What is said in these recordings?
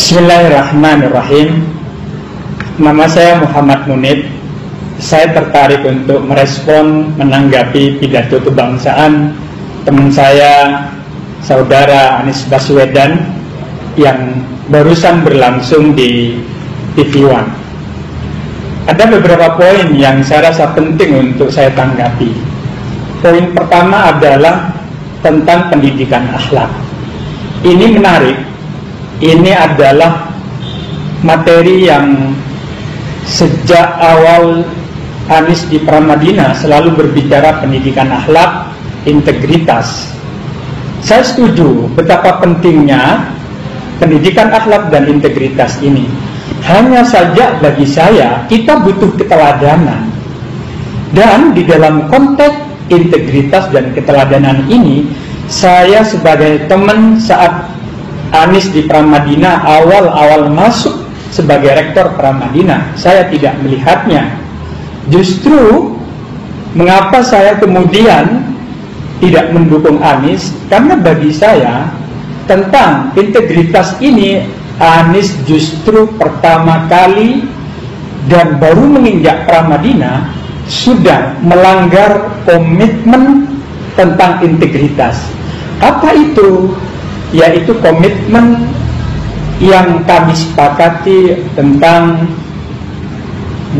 Bismillahirrahmanirrahim. Nama saya Muhammad Munib. Saya tertarik untuk merespon, menanggapi pidato kebangsaan teman saya, saudara Anies Baswedan, yang barusan berlangsung di TV One. Ada beberapa poin yang saya rasa penting untuk saya tanggapi. Poin pertama adalah tentang pendidikan akhlak. Ini menarik. Ini adalah materi yang sejak awal Anies di Pramadina selalu berbicara pendidikan akhlak, integritas. Saya setuju betapa pentingnya pendidikan akhlak dan integritas ini. Hanya saja bagi saya kita butuh keteladanan. Dan di dalam konteks integritas dan keteladanan ini, saya sebagai teman saat Anies di Pramadina awal-awal masuk sebagai rektor Pramadina, saya tidak melihatnya. Justru mengapa saya kemudian tidak mendukung Anies, karena bagi saya tentang integritas ini Anies justru pertama kali dan baru menginjak Pramadina sudah melanggar komitmen tentang integritas. Apa itu? Yaitu komitmen yang kami sepakati tentang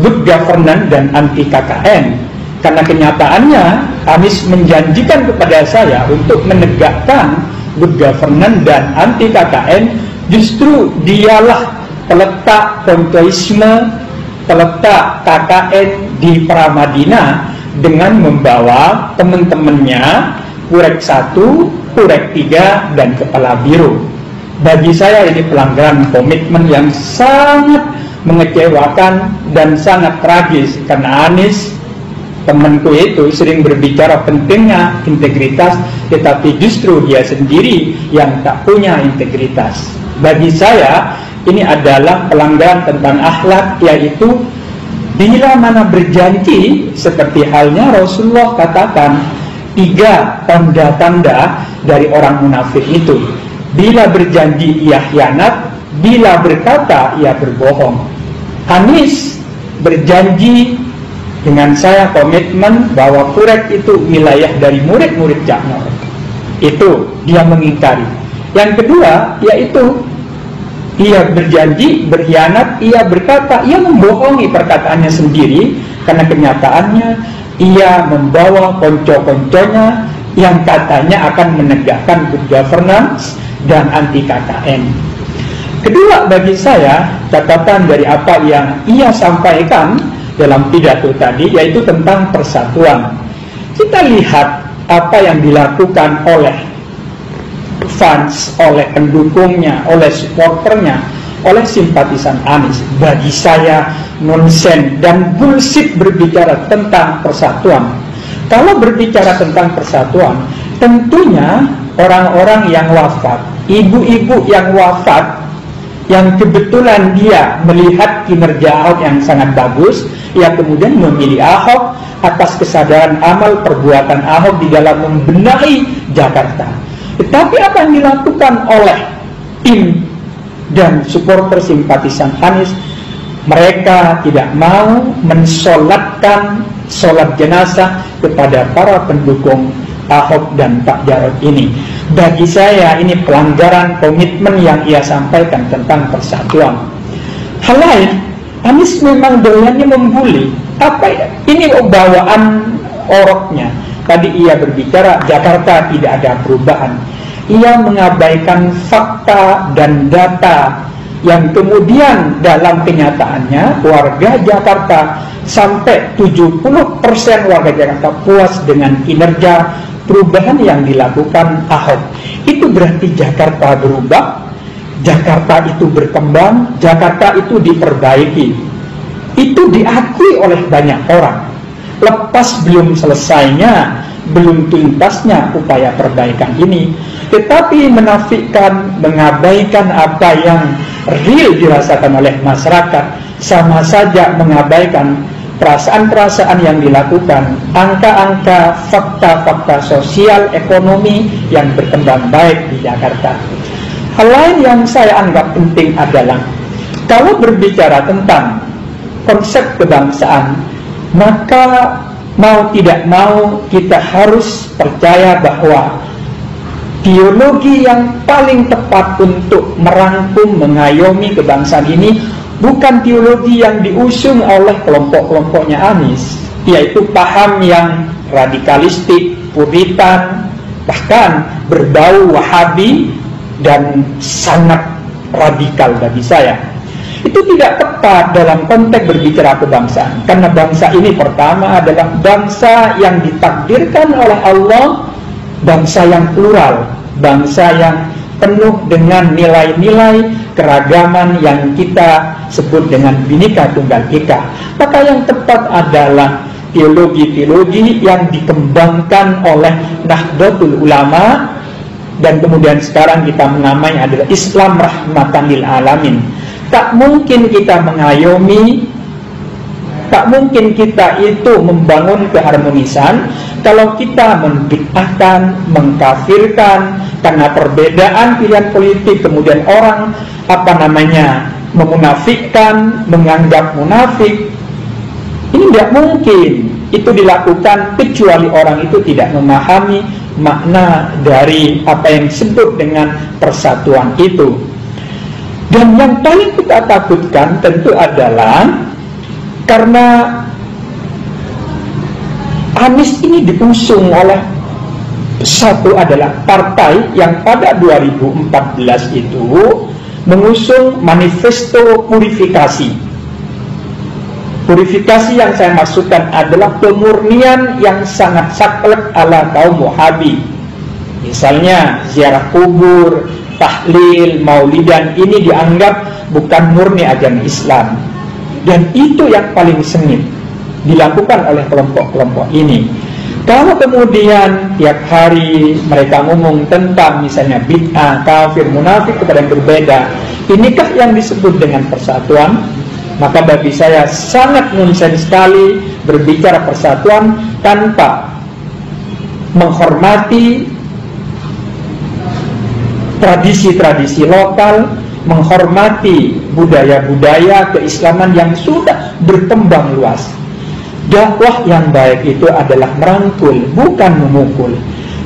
good governance dan anti KKN. Karena kenyataannya Anies menjanjikan kepada saya untuk menegakkan good governance dan anti KKN. Justru dialah peletak kontoisme, peletak KKN di Pramadina dengan membawa teman-temannya Purek 1, Purek 3, dan Kepala Biro. Bagi saya ini pelanggaran komitmen yang sangat mengecewakan dan sangat tragis, karena Anies, temanku itu, sering berbicara pentingnya integritas, tetapi justru dia sendiri yang tak punya integritas. Bagi saya ini adalah pelanggaran tentang akhlak, yaitu bila mana berjanji, seperti halnya Rasulullah katakan 3 tanda-tanda dari orang munafik itu. Bila berjanji ia khianat, bila berkata ia berbohong. Anies berjanji dengan saya komitmen bahwa Purek itu wilayah dari murid-murid Cak Nur. Itu dia mengingkari. Yang kedua yaitu ia berjanji, berkhianat, ia berkata, ia membohongi perkataannya sendiri, karena kenyataannya ia membawa konco-konconya yang katanya akan menegakkan good governance dan anti KKN. Kedua, bagi saya catatan dari apa yang ia sampaikan dalam pidato tadi, yaitu tentang persatuan. Kita lihat apa yang dilakukan oleh fans, oleh pendukungnya, oleh supporternya, oleh simpatisan Anies. Bagi saya nonsen dan bullshit berbicara tentang persatuan. Kalau berbicara tentang persatuan, tentunya orang-orang yang wafat, ibu-ibu yang wafat, yang kebetulan dia melihat kinerja Ahok yang sangat bagus, ia kemudian memilih Ahok atas kesadaran amal perbuatan Ahok di dalam membenahi Jakarta. Tetapi apa yang dilakukan oleh tim dan supporter simpatisan Anies, mereka tidak mau mensolatkan solat jenazah kepada para pendukung Ahok dan Pak Jarod ini. Bagi saya ini pelanggaran komitmen yang ia sampaikan tentang persatuan. Hal lain, Anies memang doyannya membuli. Apa ya? Ini bawaan oroknya. Tadi ia berbicara Jakarta tidak ada perubahan. Ia mengabaikan fakta dan data yang kemudian dalam kenyataannya warga Jakarta sampai 70% warga Jakarta puas dengan kinerja perubahan yang dilakukan Ahok. Itu berarti Jakarta berubah, Jakarta itu berkembang, Jakarta itu diperbaiki. Itu diakui oleh banyak orang. Lepas belum selesainya, belum tuntasnya upaya perbaikan ini, tetapi menafikan, mengabaikan apa yang real dirasakan oleh masyarakat, sama saja mengabaikan perasaan-perasaan yang dilakukan, angka-angka, fakta-fakta sosial, ekonomi yang berkembang baik di Jakarta. Hal lain yang saya anggap penting adalah kalau berbicara tentang konsep kebangsaan, maka mau tidak mau kita harus percaya bahwa teologi yang paling tepat untuk merangkum, mengayomi kebangsaan ini bukan teologi yang diusung oleh kelompok-kelompoknya Anies, yaitu paham yang radikalistik, puritan, bahkan berbau Wahabi dan sangat radikal bagi saya. Itu tidak tepat dalam konteks berbicara kebangsaan, karena bangsa ini pertama adalah bangsa yang ditakdirkan oleh Allah, bangsa yang plural, bangsa yang penuh dengan nilai-nilai keragaman yang kita sebut dengan Bhinneka Tunggal Ika. Maka yang tepat adalah teologi-teologi yang dikembangkan oleh Nahdlatul Ulama, dan kemudian sekarang kita menamainya adalah Islam Rahmatan lil Alamin. Tak mungkin kita mengayomi, tak mungkin kita itu membangun keharmonisan kalau kita membid'ahkan, mengkafirkan karena perbedaan pilihan politik, kemudian orang memunafikkan, menganggap munafik. Ini tidak mungkin. Itu dilakukan kecuali orang itu tidak memahami makna dari apa yang disebut dengan persatuan itu. Dan yang paling kita takutkan tentu adalah karena Anies ini diusung oleh satu adalah partai yang pada 2014 itu mengusung manifesto purifikasi. Purifikasi yang saya maksudkan adalah pemurnian yang sangat saklek ala kaum Wahabi. Misalnya ziarah kubur, tahlil, maulidan, ini dianggap bukan murni agama Islam. Dan itu yang paling sengit dilakukan oleh kelompok-kelompok ini. Kalau kemudian tiap hari mereka ngomong tentang misalnya bid'ah, kafir, munafik kepada yang berbeda, inikah yang disebut dengan persatuan? Maka bagi saya sangat nonsens sekali berbicara persatuan tanpa menghormati tradisi-tradisi lokal, menghormati budaya-budaya keislaman yang sudah berkembang luas. Dakwah yang baik itu adalah merangkul, bukan memukul.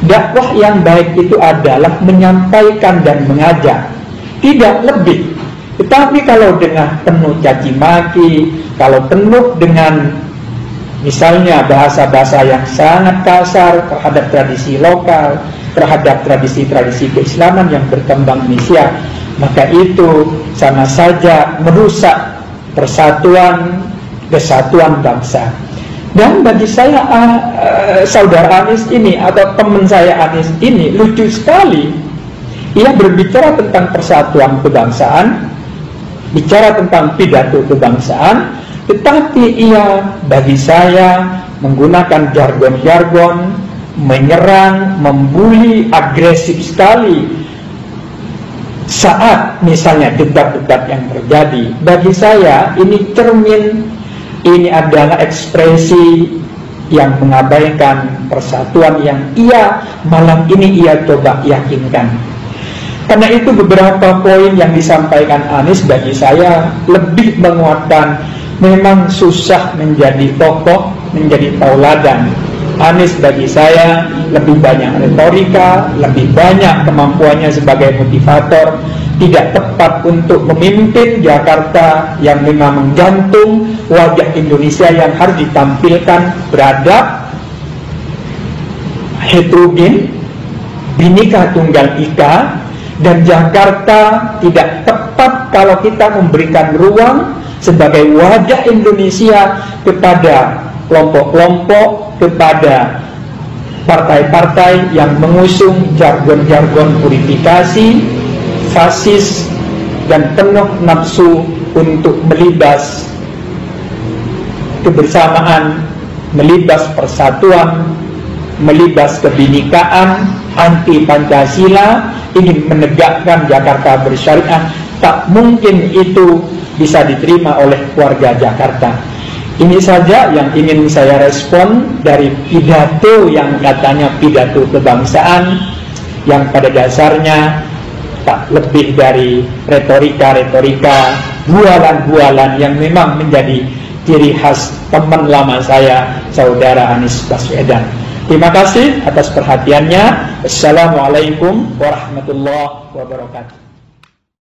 Dakwah yang baik itu adalah menyampaikan dan mengajak, tidak lebih. Tetapi kalau dengan penuh caci maki, kalau penuh dengan misalnya bahasa-bahasa yang sangat kasar terhadap tradisi lokal, terhadap tradisi-tradisi keislaman yang berkembang Indonesia, maka itu sama saja merusak persatuan, kesatuan bangsa. Dan bagi saya saudara Anies ini atau teman saya Anies ini lucu sekali. Ia berbicara tentang persatuan kebangsaan, bicara tentang pidato kebangsaan, tetapi ia bagi saya menggunakan jargon-jargon, menyerang, membuli, agresif sekali saat misalnya debat-debat yang terjadi. Bagi saya ini cermin, ini adalah ekspresi yang mengabaikan persatuan yang ia malam ini ia coba yakinkan. Karena itu beberapa poin yang disampaikan Anies bagi saya lebih menguatkan memang susah menjadi tokoh, menjadi tauladan. Anies bagi saya lebih banyak retorika, lebih banyak kemampuannya sebagai motivator, tidak tepat untuk memimpin Jakarta yang memang menggantung wajah Indonesia yang harus ditampilkan beradab, heterogen, Bhinneka Tunggal Ika. Dan Jakarta tidak tepat kalau kita memberikan ruang sebagai wajah Indonesia kepada kelompok-kelompok, kepada partai-partai yang mengusung jargon-jargon purifikasi, fasis, dan penuh nafsu untuk melibas kebersamaan, melibas persatuan, melibas kebinekaan, anti Pancasila, ingin menegakkan Jakarta bersyariah. Tak mungkin itu bisa diterima oleh warga Jakarta. Ini saja yang ingin saya respon dari pidato yang katanya pidato kebangsaan, yang pada dasarnya tak lebih dari retorika-retorika, bualan-bualan yang memang menjadi ciri khas teman lama saya, Saudara Anies Baswedan. Terima kasih atas perhatiannya. Assalamualaikum warahmatullahi wabarakatuh.